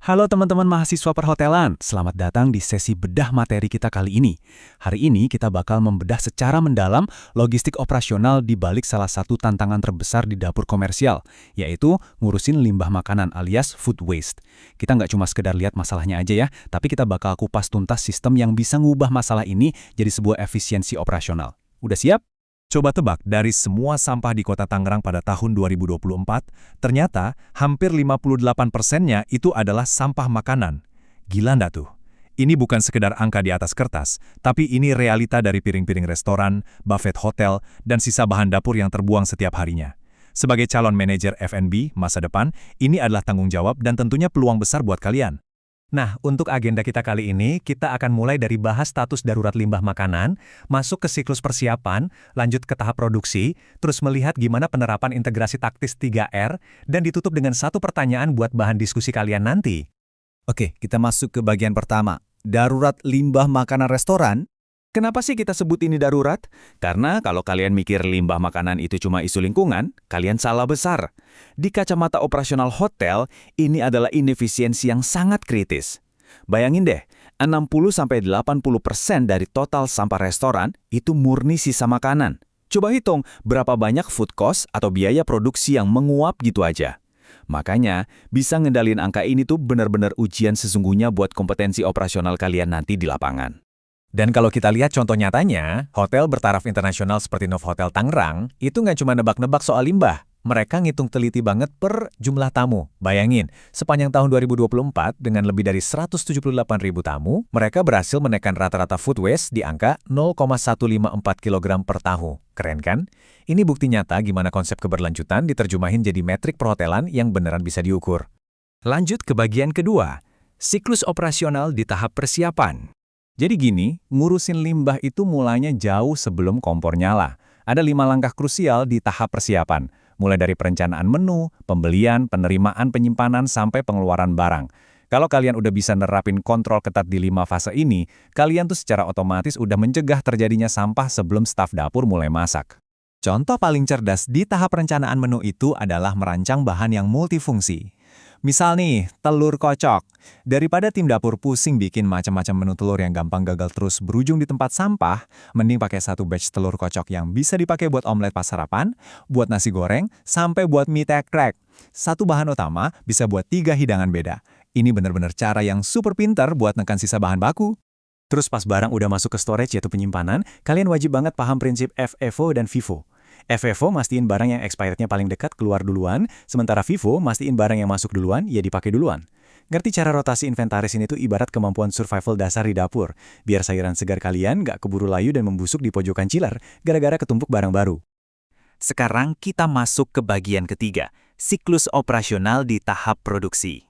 Halo teman-teman mahasiswa perhotelan, selamat datang di sesi bedah materi kita kali ini. Hari ini kita bakal membedah secara mendalam logistik operasional di balik salah satu tantangan terbesar di dapur komersial, yaitu ngurusin limbah makanan alias food waste. Kita nggak cuma sekedar lihat masalahnya aja ya, tapi kita bakal kupas tuntas sistem yang bisa ngubah masalah ini jadi sebuah efisiensi operasional. Udah siap? Coba tebak, dari semua sampah di kota Tangerang pada tahun 2024, ternyata hampir 58%-nya itu adalah sampah makanan. Gila ndak tuh? Ini bukan sekedar angka di atas kertas, tapi ini realita dari piring-piring restoran, buffet hotel, dan sisa bahan dapur yang terbuang setiap harinya. Sebagai calon manajer F&B masa depan, ini adalah tanggung jawab dan tentunya peluang besar buat kalian. Nah, untuk agenda kita kali ini, kita akan mulai dari bahas status darurat limbah makanan, masuk ke siklus persiapan, lanjut ke tahap produksi, terus melihat gimana penerapan integrasi taktis 3R, dan ditutup dengan satu pertanyaan buat bahan diskusi kalian nanti. Oke, kita masuk ke bagian pertama. Darurat limbah makanan restoran. Kenapa sih kita sebut ini darurat? Karena kalau kalian mikir limbah makanan itu cuma isu lingkungan, kalian salah besar. Di kacamata operasional hotel, ini adalah inefisiensi yang sangat kritis. Bayangin deh, 60-80% dari total sampah restoran itu murni sisa makanan. Coba hitung berapa banyak food cost atau biaya produksi yang menguap gitu aja. Makanya, bisa ngendalin angka ini tuh benar-benar ujian sesungguhnya buat kompetensi operasional kalian nanti di lapangan. Dan kalau kita lihat contoh nyatanya, hotel bertaraf internasional seperti Novotel Tangerang, itu nggak cuma nebak-nebak soal limbah. Mereka ngitung teliti banget per jumlah tamu. Bayangin, sepanjang tahun 2024, dengan lebih dari 178.000 tamu, mereka berhasil menekan rata-rata food waste di angka 0,154 kg per tahu. Keren kan? Ini bukti nyata gimana konsep keberlanjutan diterjemahin jadi metrik perhotelan yang beneran bisa diukur. Lanjut ke bagian kedua, siklus operasional di tahap persiapan. Jadi gini, ngurusin limbah itu mulainya jauh sebelum kompor nyala. Ada 5 langkah krusial di tahap persiapan, mulai dari perencanaan menu, pembelian, penerimaan, penyimpanan, sampai pengeluaran barang. Kalau kalian udah bisa nerapin kontrol ketat di 5 fase ini, kalian tuh secara otomatis udah mencegah terjadinya sampah sebelum staf dapur mulai masak. Contoh paling cerdas di tahap perencanaan menu itu adalah merancang bahan yang multifungsi. Misal nih, telur kocok. Daripada tim dapur pusing bikin macam-macam menu telur yang gampang gagal terus berujung di tempat sampah, mending pakai satu batch telur kocok yang bisa dipakai buat omelet pas sarapan, buat nasi goreng, sampai buat mie tekrek. Satu bahan utama bisa buat 3 hidangan beda. Ini bener-bener cara yang super pintar buat nekan sisa bahan baku. Terus pas barang udah masuk ke storage yaitu penyimpanan, kalian wajib banget paham prinsip FIFO dan FIFO. FIFO mastiin barang yang expirednya paling dekat keluar duluan, sementara FIFO mastiin barang yang masuk duluan ya dipakai duluan. Ngerti cara rotasi inventaris ini tuh ibarat kemampuan survival dasar di dapur, biar sayuran segar kalian nggak keburu layu dan membusuk di pojokan chiller gara-gara ketumpuk barang baru. Sekarang kita masuk ke bagian ketiga, siklus operasional di tahap produksi.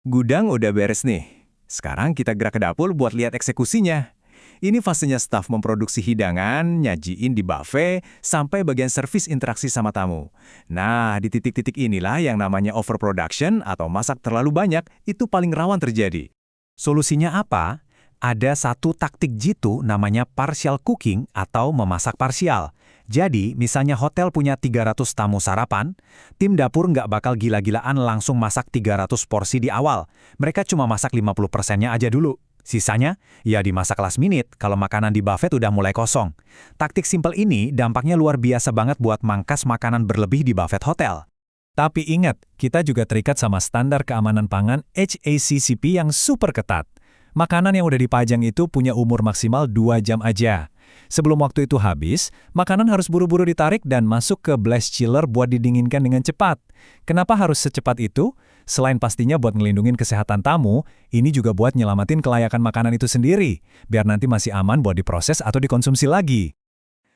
Gudang udah beres nih. Sekarang kita gerak ke dapur buat lihat eksekusinya. Ini fasenya staf memproduksi hidangan, nyajiin di buffet, sampai bagian servis interaksi sama tamu. Nah, di titik-titik inilah yang namanya overproduction atau masak terlalu banyak, itu paling rawan terjadi. Solusinya apa? Ada satu taktik jitu namanya partial cooking atau memasak parsial. Jadi, misalnya hotel punya 300 tamu sarapan, tim dapur nggak bakal gila-gilaan langsung masak 300 porsi di awal. Mereka cuma masak 50%-nya aja dulu. Sisanya, ya dimasak last minute kalau makanan di buffet udah mulai kosong. Taktik simpel ini dampaknya luar biasa banget buat mangkas makanan berlebih di buffet hotel. Tapi ingat, kita juga terikat sama standar keamanan pangan HACCP yang super ketat. Makanan yang udah dipajang itu punya umur maksimal 2 jam aja. Sebelum waktu itu habis, makanan harus buru-buru ditarik dan masuk ke blast chiller buat didinginkan dengan cepat. Kenapa harus secepat itu? Selain pastinya buat ngelindungin kesehatan tamu, ini juga buat nyelamatin kelayakan makanan itu sendiri, biar nanti masih aman buat diproses atau dikonsumsi lagi.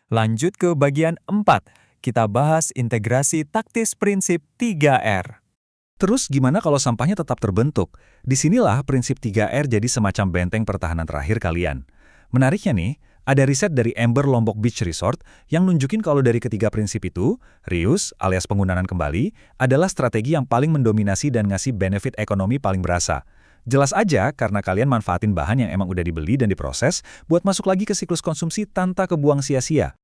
Lanjut ke bagian 4, kita bahas integrasi taktis prinsip 3R. Terus gimana kalau sampahnya tetap terbentuk? Disinilah prinsip 3R jadi semacam benteng pertahanan terakhir kalian. Menariknya nih, ada riset dari Amber Lombok Beach Resort yang nunjukin kalau dari ketiga prinsip itu, reuse alias penggunaan kembali adalah strategi yang paling mendominasi dan ngasih benefit ekonomi paling berasa. Jelas aja karena kalian manfaatin bahan yang emang udah dibeli dan diproses buat masuk lagi ke siklus konsumsi tanpa kebuang sia-sia.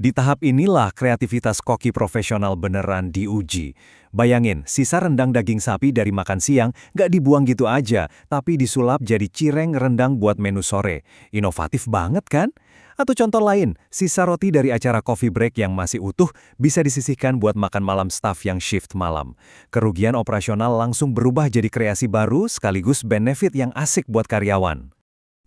Di tahap inilah kreativitas koki profesional beneran diuji. Bayangin, sisa rendang daging sapi dari makan siang nggak dibuang gitu aja, tapi disulap jadi cireng rendang buat menu sore. Inovatif banget kan? Atau contoh lain, sisa roti dari acara coffee break yang masih utuh bisa disisihkan buat makan malam staf yang shift malam. Kerugian operasional langsung berubah jadi kreasi baru sekaligus benefit yang asik buat karyawan.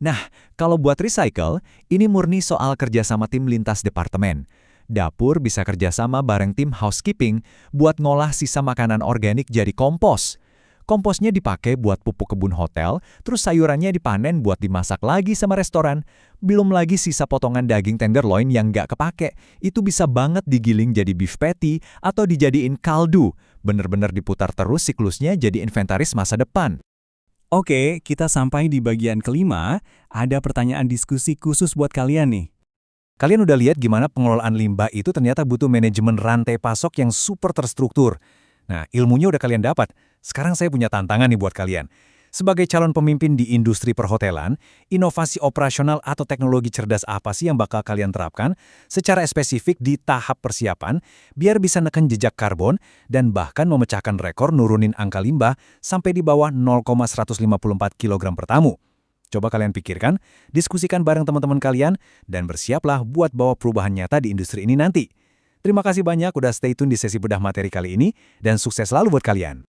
Nah, kalau buat recycle, ini murni soal kerjasama tim lintas departemen. Dapur bisa kerjasama bareng tim housekeeping buat ngolah sisa makanan organik jadi kompos. Komposnya dipakai buat pupuk kebun hotel, terus sayurannya dipanen buat dimasak lagi sama restoran. Belum lagi sisa potongan daging tenderloin yang nggak kepake, itu bisa banget digiling jadi beef patty atau dijadiin kaldu. Bener-bener diputar terus siklusnya jadi inventaris masa depan. Oke, kita sampai di bagian kelima, ada pertanyaan diskusi khusus buat kalian nih. Kalian udah lihat gimana pengelolaan limbah itu ternyata butuh manajemen rantai pasok yang super terstruktur. Nah, ilmunya udah kalian dapat. Sekarang saya punya tantangan nih buat kalian. Sebagai calon pemimpin di industri perhotelan, inovasi operasional atau teknologi cerdas apa sih yang bakal kalian terapkan secara spesifik di tahap persiapan biar bisa neken jejak karbon dan bahkan memecahkan rekor nurunin angka limbah sampai di bawah 0,154 kg per tamu? Coba kalian pikirkan, diskusikan bareng teman-teman kalian, dan bersiaplah buat bawa perubahan nyata di industri ini nanti. Terima kasih banyak udah stay tune di sesi bedah materi kali ini, dan sukses selalu buat kalian.